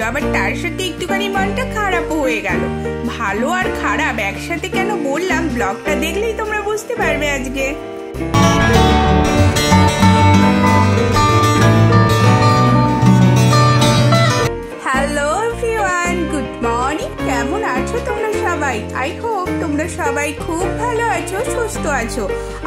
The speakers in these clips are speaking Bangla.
আবার তার সাথে একটুখানি মনটা খারাপও হয়ে গেল। ভালো আর খারাপ একসাথে কেন বললাম, ব্লগটা দেখলেই তোমরা বুঝতে পারবে আজকে। Hello everyone, good morning. কেমন আছো তোমরা সবাই? আই হোপ তোমরা সবাই খুব ভালো আছো, সুস্থ আছো।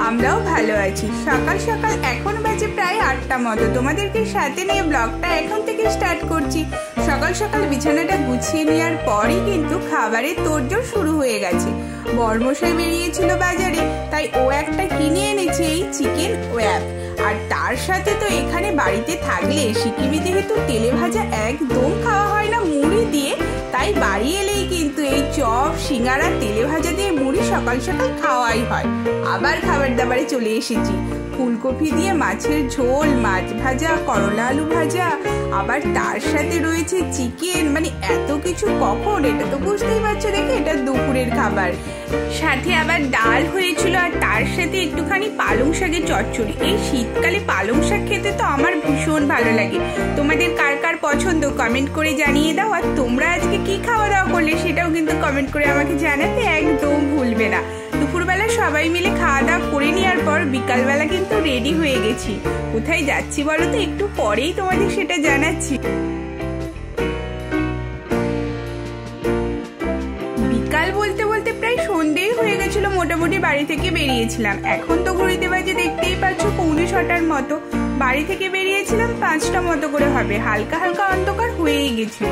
আমরাও ভালো আছি। সকাল সকাল এখন বাজে প্রায় 8টা মতো। তোমাদেরকে সাথে নিয়ে ব্লগটা এখন থেকে স্টার্ট করছি। সকাল সকাল বিছানাটা গুছিয়ে নেওয়ার পরই কিন্তু খাবারের তোড়জোড় শুরু হয়ে গেছে। বড়মশাই বেরিয়েছিল বাজারে, তাই ও একটা কিনে এনেছে এই চিকেন ওয়াপ। আর তার সাথে তো এখানে বাড়িতে থাকলে সিকিমি যেহেতু তেলে ভাজা একদম খাওয়া হয় না মুড়ি দিয়ে, তাই বাড়ি এলেই কিন্তু এই চপ সিঙ্গারা তেলে ভাজা দিয়ে মুড়ি সকাল সকাল খাওয়াই হয়। আবার খাবার দাবারে চলে এসেছি। ফুলকপি দিয়ে মাছের ঝোল, মাছ ভাজা, করলা আলু ভাজা, আবার তার সাথে রয়েছে চিকেন। মানে এত কিছু কখন, এটা তো বুঝতেই পারছো দেখে এটা দুপুরের খাবার। সাথে আবার ডাল হয়েছিল আর তার সাথে একটুখানি পালং শাকের চচ্চড়ি। এই শীতকালে পালং শাক খেতে তো আমার ভীষণ ভালো লাগে। তোমাদের কার কার পছন্দ কমেন্ট করে জানিয়ে দাও। আর তোমরা আজকে কি খাওয়া দাওয়া করলে সেটাও কিন্তু কমেন্ট করে আমাকে জানাতে একদম ভুলবে না। দুপুরবেলা সবাই মিলে খাওয়া দাওয়া করে নেওয়ার পর বিকালবেলা কিন্তু রেডি হয়ে গেছি। কোথায় যাচ্ছি বলো তো? একটু পরেই তোমাদের সেটা জানাচ্ছি। বিকাল বলতে বলতে প্রায় সন্ধ্যেই হয়ে গেছিল। মোটামুটি বাড়ি থেকে বেরিয়েছিলাম। এখন তো ঘড়িতে বাজে দেখতেই পাচ্ছ 6:45 মতো। বাড়ি থেকে বেরিয়েছিলাম 5টা মতো করে হবে। হালকা হালকা অন্ধকার হয়েই গেছিল।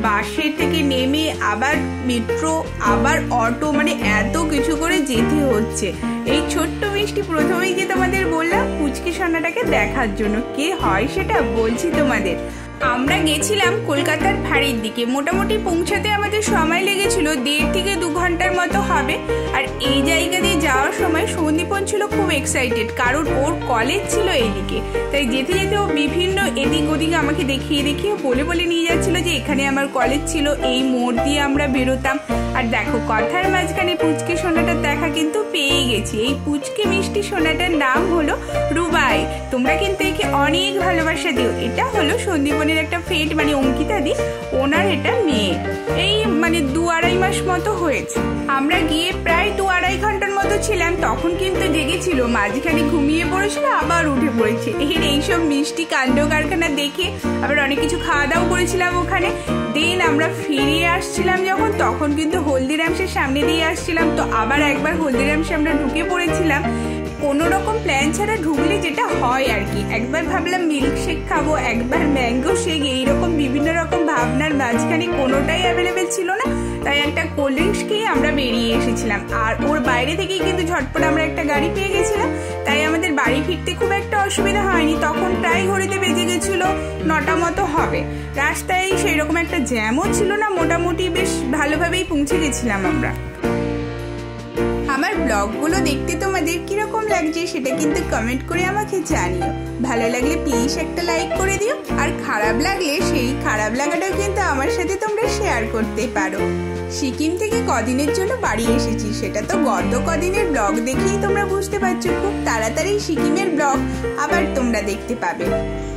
বাসের থেকে নেমে আবার মেট্রো, আবার অটো, মানে এত কিছু করে যেতে হচ্ছে। এই ছোট্ট মিষ্টি প্রথমেই যে তোমাদের বললাম পুচকি সোনাটাকে দেখার জন্য। কে হয় সেটা বলছি তোমাদের। আমরা গেছিলাম কলকাতার ভাড়ির দিকে। মোটামুটি পৌঁছাতে আমাদের সময় লেগেছিল 1.5 থেকে 2 ঘন্টার মতো হবে। আর এই জায়গা দিয়ে যাওয়ার সময় সন্দীপন ছিল খুব এক্সাইটেড, কারণ ওর কলেজ ছিল এইদিকে। তাই যেতে যেতে ও বিভিন্ন এদিক ওদিকে আমাকে দেখিয়ে দেখিয়ে বলে নিয়ে যাচ্ছিল যে এখানে আমার কলেজ ছিল, এই মোড় দিয়ে আমরা বেরোতাম। আর দেখো কথার মাঝখানে পুচকি সোনাটার দেখা কিন্তু পেয়ে গেছি। এই পুচকি মিষ্টি সোনাটার নাম হলো রুবাই। তোমরা কিন্তু একে অনেক ভালোবাসা দিও। এটা হলো সন্দীপনের একটা ফ্রেন্ড, মানে অঙ্কিতা দি, ওনার এটা মেয়ে। এই মানে 2-2.5 মাস মতো হয়েছে। আমরা গিয়ে প্রায় 2-2.5 ঘন্টার মতো ছিলাম। তখন কিন্তু জেগেছিল, মাঝখানে ঘুমিয়ে পড়েছিল, আবার উঠে পড়েছে। এইসব মিষ্টি কাণ্ড কারখানা দেখে আবার অনেক কিছু খাওয়া দাওয়া করেছিলাম ওখানে। দেন আমরা ফিরে আসছিলাম যখন, তখন কিন্তু হলদিরামসের সামনে দিয়ে আসছিলাম। তো আবার একবার হলদিরামসে আমরা ঢুকে পড়েছিলাম। কোনো রকম প্ল্যান ছাড়া ঢুকলে যেটা হয় আর কি, একবার ভাবলাম মিল্কশেক খাবো, একবার ম্যাঙ্গো শেক, এইরকম বিভিন্ন রকম ভাবনার মাঝখানে কোনোটাই অ্যাভেলেবেল ছিল না। তাই একটা কোল্ড ড্রিঙ্কস খেয়ে আমরা বেরিয়ে এসেছিলাম। আর ওর বাইরে থেকেই কিন্তু ঝটপট আমরা একটা গাড়ি পেয়ে গেছিলাম। তাই আমাদের বাড়ি ফিরতে খুব একটা অসুবিধা হয়নি। তখন প্রায় ঘড়িতে বেজে গেছিল 9টা মতো হবে। রাস্তায় সেই রকম একটা জ্যামও ছিল না, মোটামুটি বেশ ভালোভাবেই পৌঁছে গেছিলাম আমরা। আমার ব্লগগুলো দেখতে তোমাদের কিরকম লাগছে সেটা কিন্তু কমেন্ট করে আমাকে জানিও। ভালো লাগলে প্লিজ একটা লাইক করে দিও। আর খারাপ লাগলে সেই খারাপ লাগাটাও কিন্তু আমার সাথে তোমরা শেয়ার করতে পারো। সিকিম থেকে কদিনের জন্য বাড়ি এসেছি, সেটা তো গত কদিনের ব্লগ দেখেই তোমরা বুঝতে পারছো। খুব তাড়াতাড়ি সিকিমের ব্লগ আবার তোমরা দেখতে পাবে।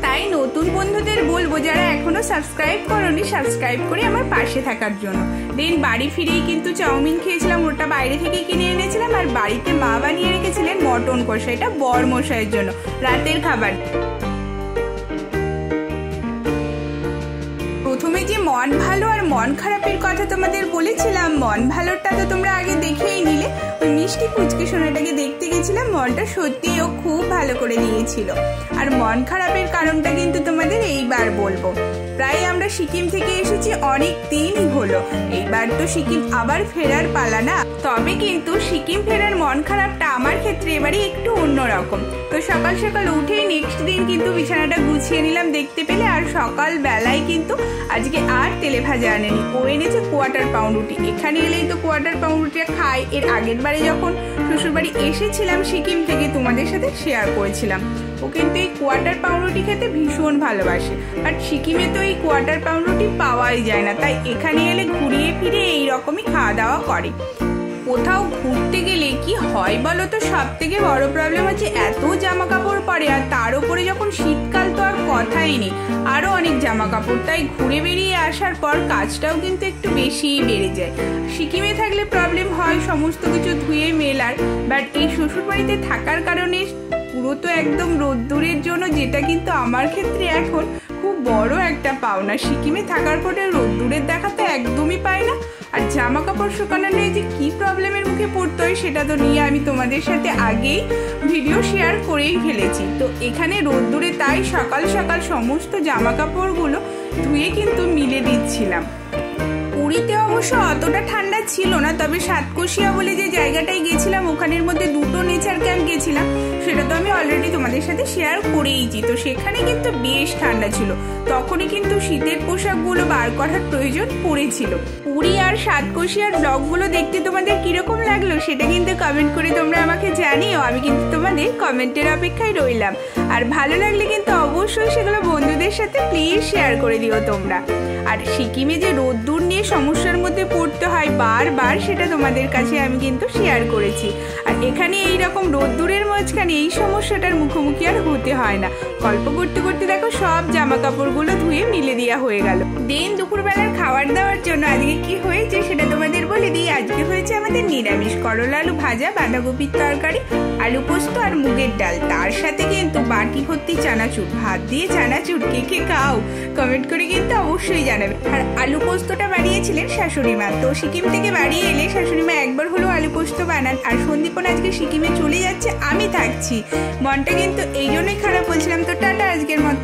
তাই নতুন বন্ধুদের বলবো যারা এখনো সাবস্ক্রাইব করোনি, সাবস্ক্রাইব করে আমার পাশে থাকার জন্য। দেন বাড়ি ফিরেই কিন্তু চাউমিন খেয়েছিলাম, ওটা বাইরে থেকে কিনে এনেছিলাম। আর বাড়িতে মা বানিয়ে রেখেছিলেন মটন কষা, এটা বড়মশাইয়ের জন্য রাতের খাবার। প্রথমে যে মন ভালো আর মন খারাপের কথা তোমাদের বলেছিলাম, মন ভালোটা তো তোমরা আগে দেখেই নিলে। ওই মিষ্টি পুচকি সোনাটাকে দেখতে গেছিলাম, মনটা সত্যিই ও খুব ভালো করে দিয়েছিল। আর মন খারাপের কারণটা কিন্তু তোমাদের এইবার বলবো। প্রায় আমরা সিকিম থেকে এসেছি অনেক দিনই হলো। এইবার তো সিকিম আবার ফেরার পালা না। তবে কিন্তু সিকিম ফেরার মন খারাপটা আমার ক্ষেত্রে এবারে একটু অন্যরকম। তো সকাল সকাল উঠেই নেক্সট দিন কিন্তু বিছানাটা গুছিয়ে নিলাম দেখতে পেলে। আর সকাল বেলায় কিন্তু আজকে আর তেলে ভাজা আনেনি, ও এনেছে কোয়ার্টার পাউরুটি। এখানে এলেই তো কোয়ার্টার পাউরুটিটা খাই। এর আগের বারে যখন শ্বশুরবাড়ি এসেছিলাম সিকিম থেকে তোমাদের সাথে শেয়ার করেছিলাম। ও কিন্তু এই কোয়ার্টার পাউরুটি খেতে ভীষণ ভালোবাসে। আর সিকিমে তো এই কোয়ার্টার পাউরুটি পাওয়াই যায় না, তাই এখানে এলে ঘুরিয়ে ফিরে এইরকমই খাওয়া দাওয়া করে। কোথাও ঘুরতে গেলে কি হয় বলো তো, সব থেকে বড় প্রবলেম হচ্ছে এত জামা কাপড় পরে, আর তার উপরে যখন শীতকাল তো আর কথাই নেই, আরো অনেক জামা কাপড়। তাই ঘুরে বেরিয়ে আসার পর কাজটাও কিন্তু একটু বেশিই বেড়ে যায়। সিকিমে থাকলে প্রবলেম হয় সমস্ত কিছু ধুয়ে মেলার, বাট এই শ্বশুর বাড়িতে থাকার কারণে পুরো তো একদম রোদ্দুরের জন্য, যেটা কিন্তু আমার ক্ষেত্রে এখন খুব বড় একটা পাওনা। সিকিমে থাকার পরে রোদ্দুরের দেখা তো একদমই পায় না, আর জামা কাপড় শুকানো নিয়ে যে কি প্রবলেমের মুখে পড়তে হয় সেটা তো নিয়ে আমি তোমাদের সাথে আগেই ভিডিও শেয়ার করেই ফেলেছি। তো এখানে রোদ্দুরে তাই সকাল সকাল সমস্ত জামা কাপড়গুলো ধুয়ে কিন্তু মিলে দিচ্ছিলাম। পুরীতে অবশ্য অতটা ঠান্ডা ছিল না, তবে সাতকোশিয়া বলে যে জায়গাটায় গেছিলাম ওখানের মধ্যে দুটো নেচার ক্যাম্প গেছিলাম, সেটা তো আমি অলরেডি তোমাদের সাথে শেয়ার করেইছি। তো সেখানে কিন্তু বেশ ঠান্ডা ছিল, তখনই কিন্তু শীতের পোশাকগুলো বার করার প্রয়োজন পড়েছিল। পুরী আর সাতকোশিয়ার ব্লগগুলো দেখতে তোমাদের কিরকম লাগলো সেটা কিন্তু কমেন্ট করে তোমরা আমাকে জানিও, আমি কিন্তু তোমাদের কমেন্টের অপেক্ষায় রইলাম। আর ভালো লাগলে কিন্তু অবশ্যই সেগুলো বন্ধুদের সাথে প্লিজ শেয়ার করে দিও তোমরা। আর সিকিমে যে রোদ্দুর নিয়ে সমস্যার মধ্যে পড়তে হয় বারবার, সেটা তোমাদের কাছে আমি কিন্তু শেয়ার করেছি। আর এখানে এই রকম রোদ্দুরের মাঝখানে এই সমস্যাটার মুখোমুখি আর হতে হয় না। গল্প করতে করতে দেখো সব জামা কাপড়গুলো ধুয়ে মিলে দেওয়া হয়ে গেল। দিন দুপুরবেলার খাবার দাওয়ার জন্য আজকে কি হয়েছে সেটা তোমাদের বলে দিই। আজকে হয়েছে আমাদের নিরামিষ, করলা আলু ভাজা, বাঁধাকপির তরকারি, আলু পোস্ত আর মুগের ডাল, তার সাথে কিন্তু বাটি ভর্তি চানাচুর। ভাত দিয়ে চানাচুর কে কে খাও কমেন্ট করে কিন্তু অবশ্যই জানাবে। আর আলু পোস্তটা বানিয়েছিলেন শাশুড়ি মা। তো সিকিম থেকে বাড়ি এলে শাশুড়ি মা একবার হলেও আলু পোস্ত বানান। আর সন্দীপন আজকে সিকিমে চলে যাচ্ছে, আমি থাকছি, মনটা কিন্তু এই জন্যই খারাপ বলছিলাম। তো টাটা আজকের মতো।